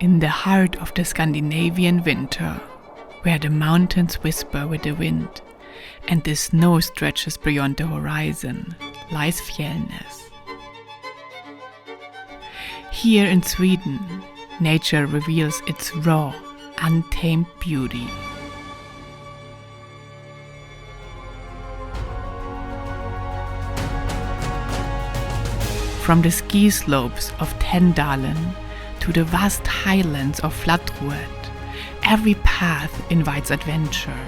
In the heart of the Scandinavian winter, where the mountains whisper with the wind and the snow stretches beyond the horizon, lies Fjells. Here in Sweden, nature reveals its raw, untamed beauty. From the ski slopes of Tänndalen to the vast highlands of Flatruet, every path invites adventure.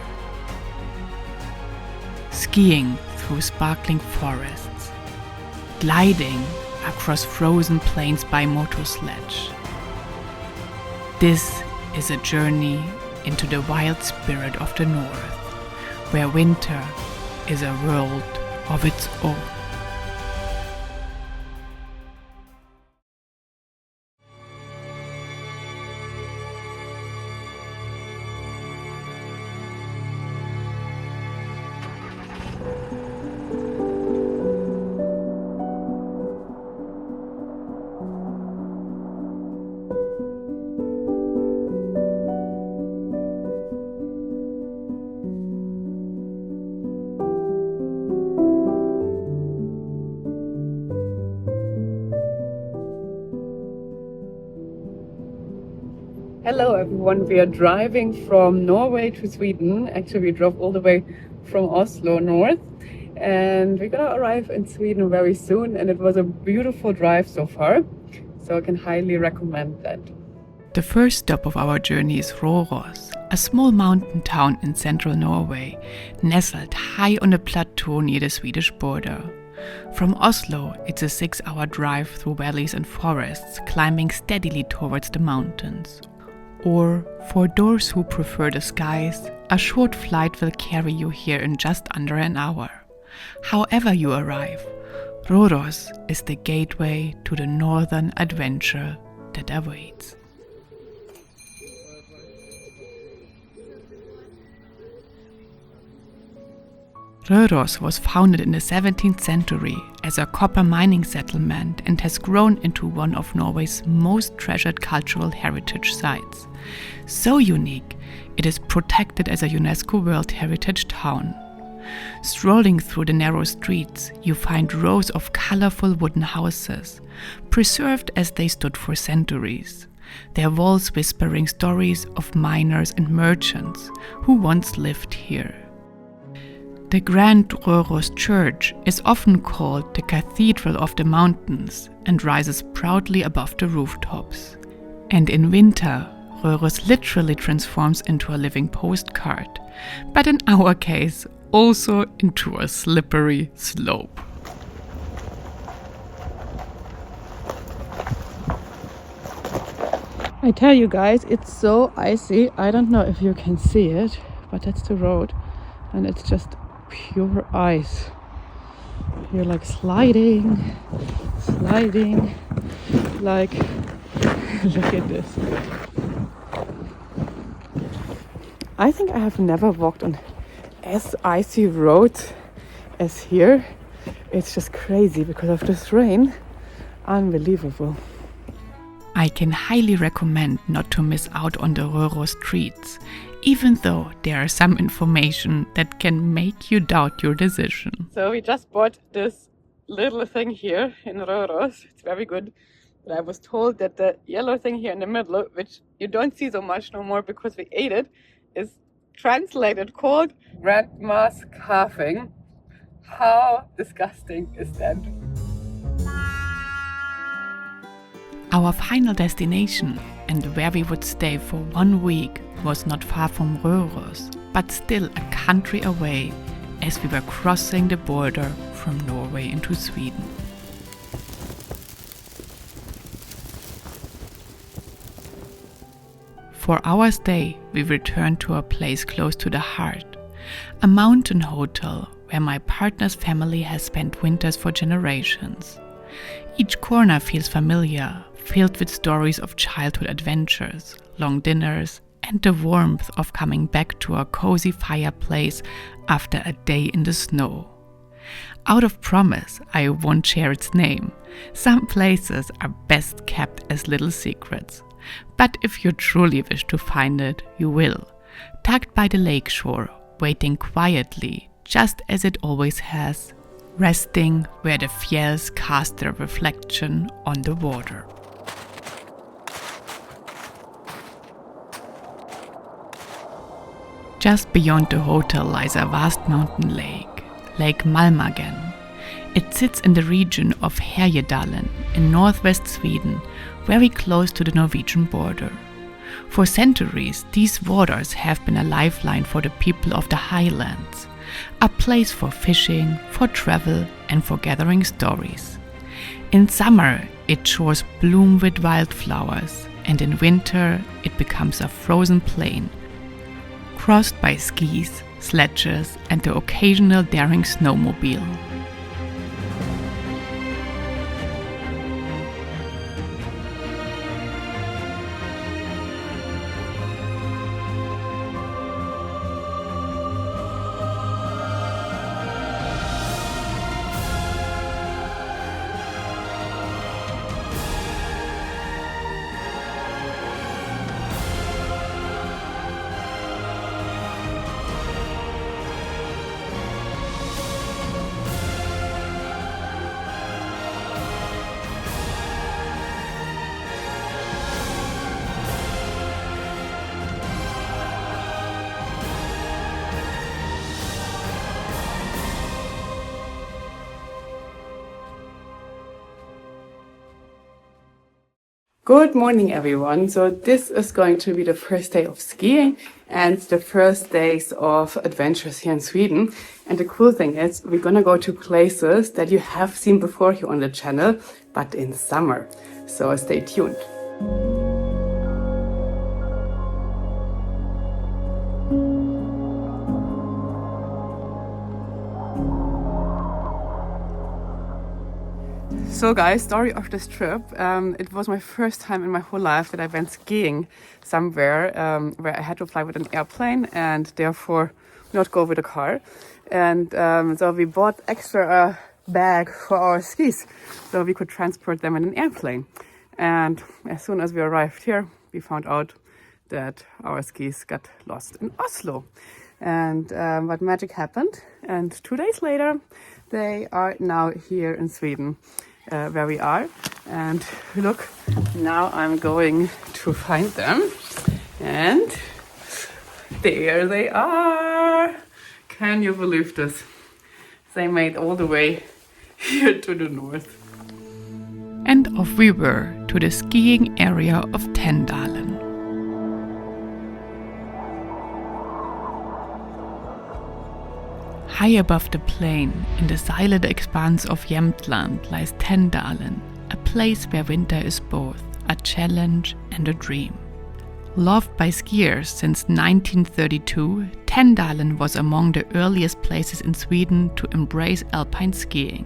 Skiing through sparkling forests, gliding across frozen plains by motorsledge. This is a journey into the wild spirit of the north, where winter is a world of its own. Hello everyone, we are driving from Norway to Sweden. Actually, we drove all the way from Oslo north and we're gonna arrive in Sweden very soon, and it was a beautiful drive so far, so I can highly recommend that. The first stop of our journey is Røros, a small mountain town in central Norway, nestled high on a plateau near the Swedish border. From Oslo, it's a 6-hour drive through valleys and forests, climbing steadily towards the mountains. Or, for those who prefer the skies, a short flight will carry you here in just under an hour. However you arrive, Røros is the gateway to the northern adventure that awaits. Røros was founded in the 17th century as a copper mining settlement and has grown into one of Norway's most treasured cultural heritage sites. So unique, it is protected as a UNESCO World Heritage Town. Strolling through the narrow streets, you find rows of colorful wooden houses, preserved as they stood for centuries, their walls whispering stories of miners and merchants who once lived here. The Grand Røros Church is often called the Cathedral of the Mountains and rises proudly above the rooftops. And in winter, Røros literally transforms into a living postcard, but in our case, also into a slippery slope. I tell you guys, it's so icy. I don't know if you can see it, but that's the road and it's just pure ice. You're like sliding, like, look at this. I think I have never walked on as icy roads as here. It's just crazy because of this rain. Unbelievable. I can highly recommend not to miss out on the Røros streets, even though there are some information that can make you doubt your decision. So we just bought this little thing here in Røros. It's very good. But I was told that the yellow thing here in the middle, which you don't see so much no more because we ate it, is translated called grandma's carving. How disgusting is that? Our final destination, and where we would stay for 1 week, was not far from Røros, but still a country away, as we were crossing the border from Norway into Sweden. For our stay, we returned to a place close to the heart, a mountain hotel where my partner's family has spent winters for generations. Each corner feels familiar, filled with stories of childhood adventures, long dinners, and the warmth of coming back to a cozy fireplace after a day in the snow. Out of promise, I won't share its name. Some places are best kept as little secrets. But if you truly wish to find it, you will. Tucked by the lakeshore, waiting quietly, just as it always has, resting where the Fjells cast their reflection on the water. Just beyond the hotel lies a vast mountain lake, Lake Malmagen. It sits in the region of Tänndalen in northwest Sweden, very close to the Norwegian border. For centuries, these waters have been a lifeline for the people of the highlands, a place for fishing, for travel, and for gathering stories. In summer, its shores bloom with wildflowers, and in winter, it becomes a frozen plain, crossed by skis, sledges, and the occasional daring snowmobile. Good morning, everyone. So this is going to be the first day of skiing and the first days of adventures here in Sweden. And the cool thing is we're gonna go to places that you have seen before here on the channel, but in summer. So stay tuned. So guys, story of this trip. It was my first time in my whole life that I went skiing somewhere where I had to fly with an airplane and therefore not go with a car. And so we bought extra bag for our skis so we could transport them in an airplane. And as soon as we arrived here, we found out that our skis got lost in Oslo. And what magic happened. And 2 days later, they are now here in Sweden. Where we are, and look, now I'm going to find them, and there they are. Can you believe this? They made all the way here to the north. And off we were to the skiing area of Tänndalen. High above the plain, in the silent expanse of Jämtland, lies Tänndalen, a place where winter is both a challenge and a dream. Loved by skiers since 1932, Tänndalen was among the earliest places in Sweden to embrace alpine skiing.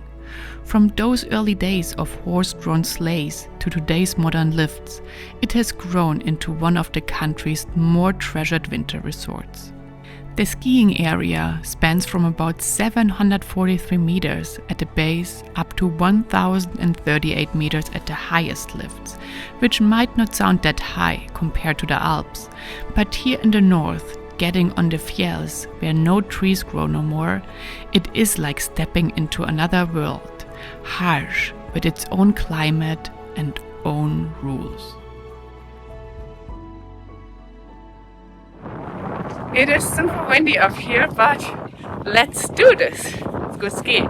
From those early days of horse-drawn sleighs to today's modern lifts, it has grown into one of the country's more treasured winter resorts. The skiing area spans from about 743 meters at the base up to 1,038 meters at the highest lifts, which might not sound that high compared to the Alps, but here in the north, getting on the Fjells, where no trees grow no more, it is like stepping into another world, harsh with its own climate and own rules. It is super windy up here, but let's do this. Let's go skiing.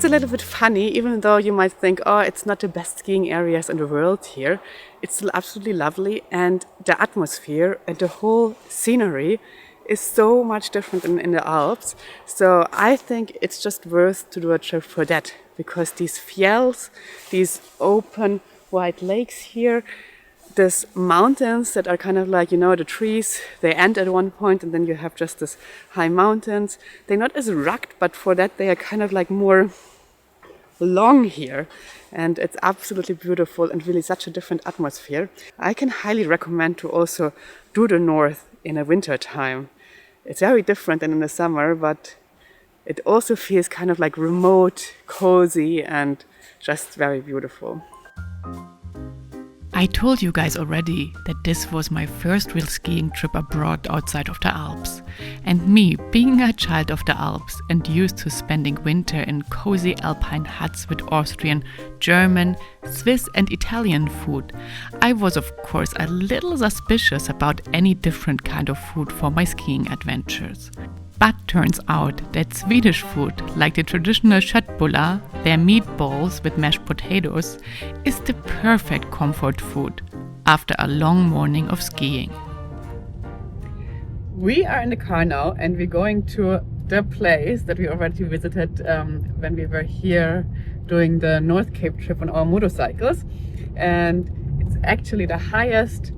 it's a little bit funny, even though you might think, oh, it's not the best skiing areas in the world here. It's still absolutely lovely, and the atmosphere and the whole scenery is so much different in the Alps. So I think it's just worth to do a trip for that, because these fjells, these open white lakes here, these mountains that are kind of like, you know, the trees, they end at one point and then you have just this high mountains. They're not as rugged, but for that they are kind of like more long here. And it's absolutely beautiful and really such a different atmosphere. I can highly recommend to also do the north in a winter time. It's very different than in the summer, but it also feels kind of like remote, cozy, and just very beautiful. I told you guys already that this was my first real skiing trip abroad outside of the Alps. And me, being a child of the Alps and used to spending winter in cozy alpine huts with Austrian, German, Swiss and Italian food, I was of course a little suspicious about any different kind of food for my skiing adventures. But turns out that Swedish food, like the traditional köttbullar, their meatballs with mashed potatoes, is the perfect comfort food after a long morning of skiing. We are in the car now and we're going to the place that we already visited when we were here doing the North Cape trip on our motorcycles. And it's actually the highest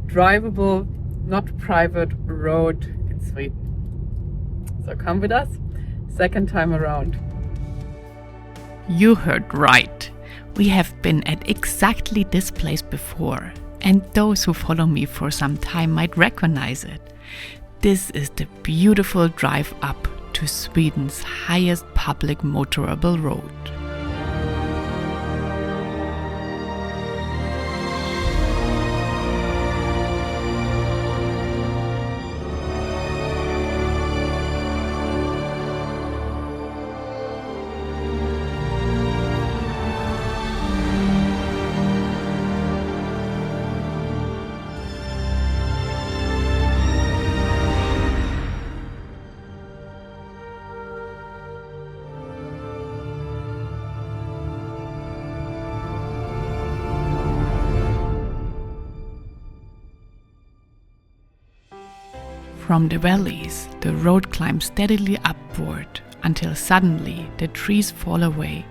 drivable, not private road in Sweden. So come with us, second time around. You heard right. We have been at exactly this place before, and those who follow me for some time might recognize it. This is the beautiful drive up to Sweden's highest public motorable road. From the valleys, the road climbs steadily upward until suddenly the trees fall away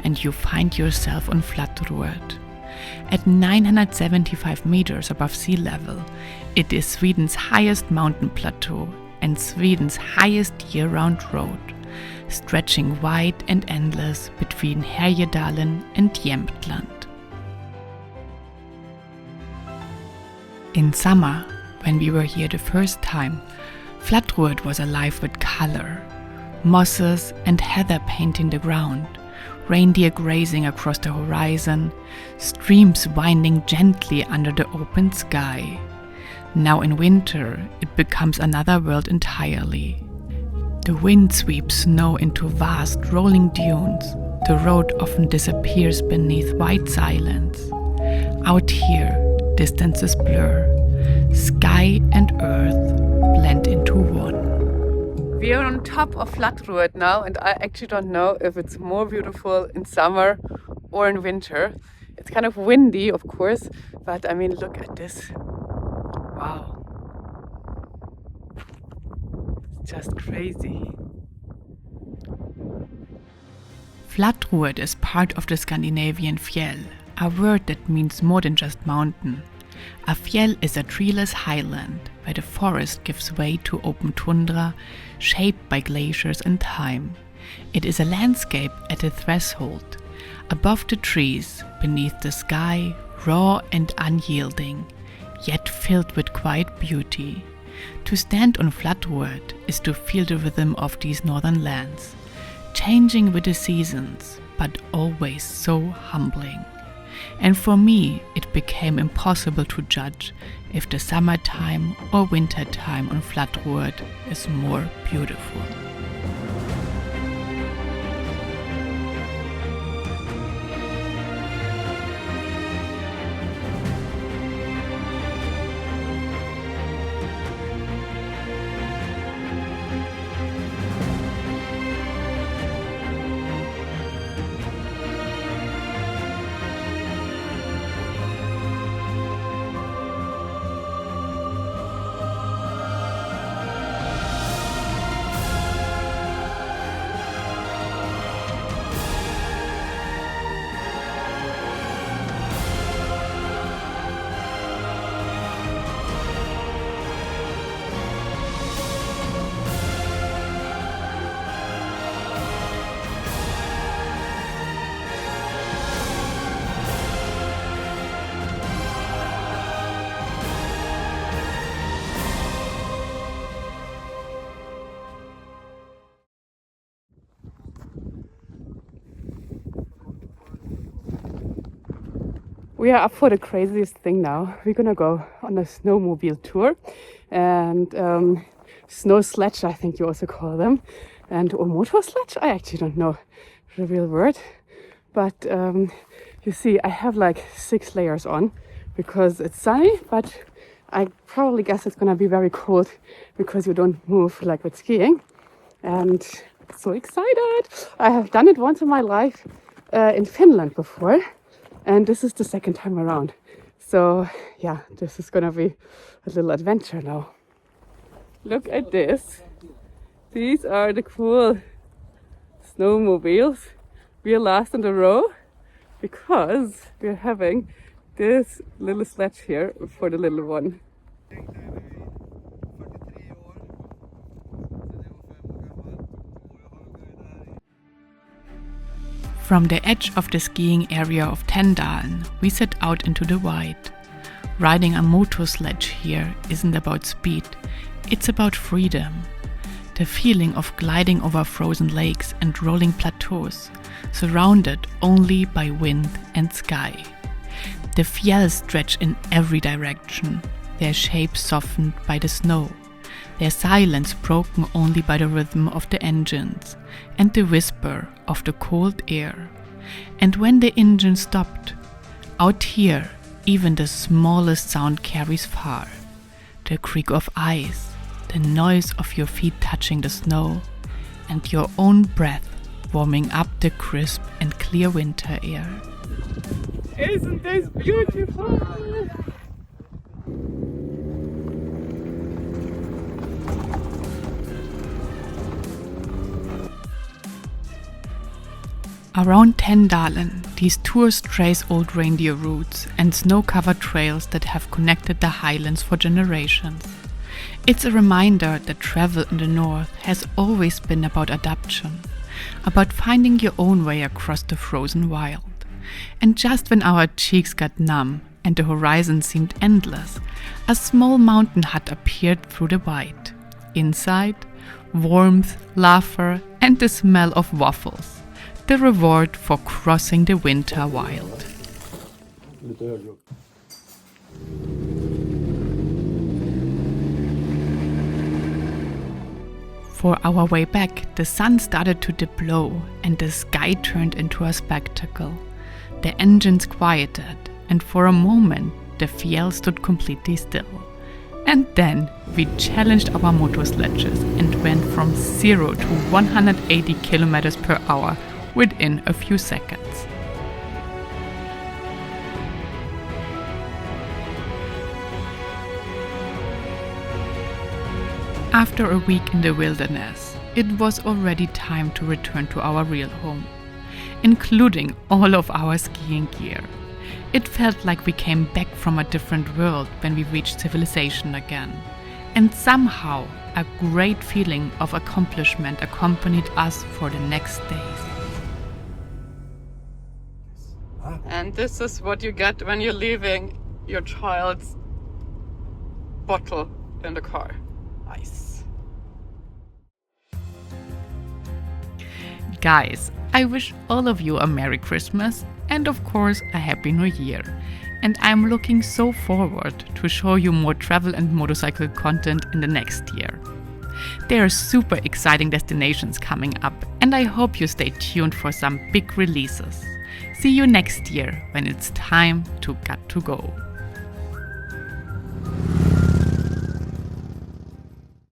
and you find yourself on Flatruet. At 975 meters above sea level, it is Sweden's highest mountain plateau and Sweden's highest year-round road, stretching wide and endless between Härjedalen and Jämtland. In summer, when we were here the first time, Flatruet was alive with color. Mosses and heather painting the ground, reindeer grazing across the horizon, streams winding gently under the open sky. Now in winter, it becomes another world entirely. The wind sweeps snow into vast rolling dunes. The road often disappears beneath white silence. Out here, distances blur. Sky and earth blend into one. We are on top of Flatruet now, and I actually don't know if it's more beautiful in summer or in winter. It's kind of windy, of course, but I mean, look at this. Wow. It's just crazy. Flatruet is part of the Scandinavian fjell, a word that means more than just mountain. A fjell is a treeless highland where the forest gives way to open tundra, shaped by glaciers and time. It is a landscape at a threshold, above the trees, beneath the sky, raw and unyielding, yet filled with quiet beauty. To stand on Flatruet is to feel the rhythm of these northern lands, changing with the seasons, but always so humbling. And for me, it became impossible to judge if the summertime or wintertime on Flatruet is more beautiful. We are up for the craziest thing now. We're gonna go on a snowmobile tour and snow sledge, I think you also call them, or motorsledge. I actually don't know the real word, but you see, I have like 6 layers on because it's sunny, but I probably guess it's gonna be very cold because you don't move like with skiing. And so excited! I have done it once in my life in Finland before. And this is the second time around. So yeah, this is gonna be a little adventure now. Look at this. These are the cool snowmobiles. We are last in the row because we're having this little sledge here for the little one. From the edge of the skiing area of Tänndalen, we set out into the white. Riding a motorsledge here isn't about speed, it's about freedom. The feeling of gliding over frozen lakes and rolling plateaus, surrounded only by wind and sky. The Fjells stretch in every direction, their shapes softened by the snow, their silence broken only by the rhythm of the engines and the whisper of the cold air. And when the engine stopped, out here even the smallest sound carries far. The creak of ice, the noise of your feet touching the snow, and your own breath warming up the crisp and clear winter air. Isn't this beautiful? Around Tänndalen, these tours trace old reindeer routes and snow-covered trails that have connected the highlands for generations. It's a reminder that travel in the north has always been about adaptation, about finding your own way across the frozen wild. And just when our cheeks got numb and the horizon seemed endless, a small mountain hut appeared through the white. Inside, warmth, laughter, and the smell of waffles. The reward for crossing the winter wild. For our way back, the sun started to dip low and the sky turned into a spectacle. The engines quieted, and for a moment the Fjells stood completely still. And then we challenged our motorsledges and went from 0 to 180 kilometers per hour within a few seconds. After a week in the wilderness, it was already time to return to our real home, including all of our skiing gear. It felt like we came back from a different world when we reached civilization again, and somehow a great feeling of accomplishment accompanied us for the next days. And this is what you get when you're leaving your child's bottle in the car. Nice. Guys, I wish all of you a Merry Christmas and of course a Happy New Year. And I'm looking so forward to show you more travel and motorcycle content in the next year. There are super exciting destinations coming up and I hope you stay tuned for some big releases. See you next year when it's time to got to go.